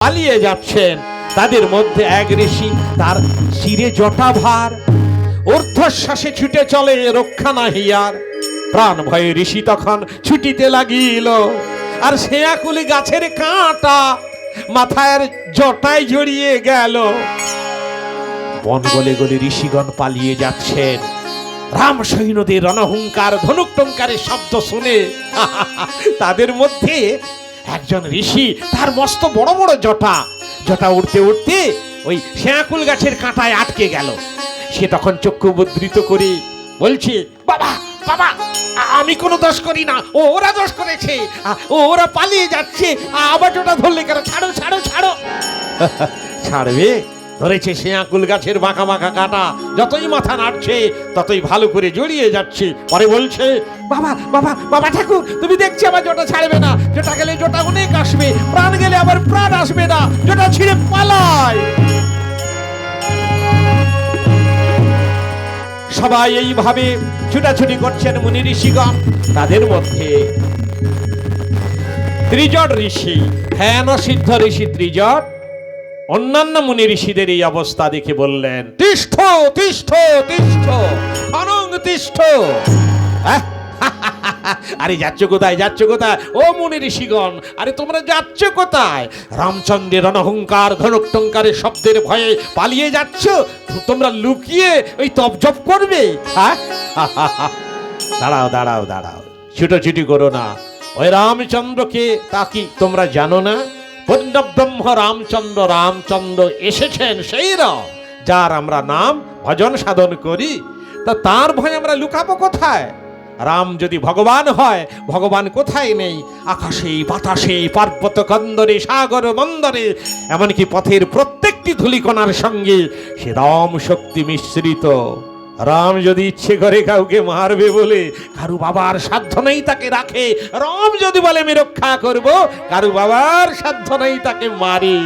পালিয়ে যাচ্ছেন। তাদের মধ্যে এক ঋষি, তার শিরে জটা ভার, ঊর্ধ্বশ্বাসে ছুটে চলে রক্ষা না হিয়ার। প্রাণ ভয়ে ঋষি তখন ছুটিতে লাগিল, আর শেয়াকুলি গাছের কাঁটা মাথার জটায় জড়িয়ে গেল। বন গলে গলে ঋষিগণ পালিয়ে যাচ্ছেন। রাম সৈন্যদের রণহুঙ্কার ধনুক টঙ্কারের শব্দ শুনে তাদের মধ্যে একজন ঋষি, তার মস্ত বড় বড় জটা উঠতে উঠতে ওই শেয়াকুল গাছের কাঁটায় আটকে গেল। সে তখন চক্ষু মুদ্রিত করে বলছে, বাবা বাবা, আমি কোনো দোষ করি না, ওরা দোষ করেছে, ওরা পালিয়ে যাচ্ছে, আবার জটা ধরলে কেন? ছাড়ো ছাড়ো ছাড়ো। ছাড়বে? ধরেছে শেয়াকুল গাছের বাঁকা বাঁকা কাঁটা, যতই মাথা নাড়ছে ততই ভালো করে জড়িয়ে যাচ্ছে। পরে বলছে, বাবা বাবা বাবা ঠাকুর, তুমি দেখছি আমার জটা ছাড়বে না। জটা গেলে জটা অনেক আসবে, প্রাণ গেলে আবার প্রাণ আসবে না, জটা ছিঁড়ে পালায়। সবাই এইভাবে ছুটাছুটি করছেন মুনি ঋষিগণ। তাদের মধ্যে ত্রিজট ঋষি, ধ্যান সিদ্ধ ঋষি ত্রিজট, অন্যান্য মুনি ঋষিদের এই অবস্থা দেখে বললেন, তিষ্ঠ তিষ্ঠ তিষ্ঠ অনং তিষ্ঠ। আরে যাচ্ছ কোথায়, যাচ্ছ কোথায় ও মুনি ঋষিগণ? আরে তোমরা যাচ্ছ কোথায়? রামচন্দ্রের রণহুঙ্কার ধনুক টঙ্কারের শব্দের ভয়ে পালিয়ে যাচ্ছ? তোমরা লুকিয়ে ওই তপজপ করবে? দাঁড়াও দাঁড়াও দাঁড়াও, ছুটোছুটি করো না। ওই রামচন্দ্রকে তা কি তোমরা জানো না? পূর্ণব্রহ্ম রামচন্দ্র এসেছেন সেই রাম, যার আমরা নাম ভজন সাধন করি। তা তার ভয় আমরা লুকাবো কোথায়? রাম যদি ভগবান হয়, ভগবান কোথায় নেই? আকাশে বাতাসে পর্বত কন্দরে সাগর মন্দরে, এমনকি পথের প্রত্যেকটি ধূলিকণার সঙ্গে সে রাম শক্তি মিশ্রিত। রাম যদি ইচ্ছে করে কাউকে মারবে বলে, কারু বাবার সাধ্য নেই তাকে রাখে। রাম যদি বলে আমি রক্ষা করব, কারু বাবার সাধ্য নেই তাকে মারি।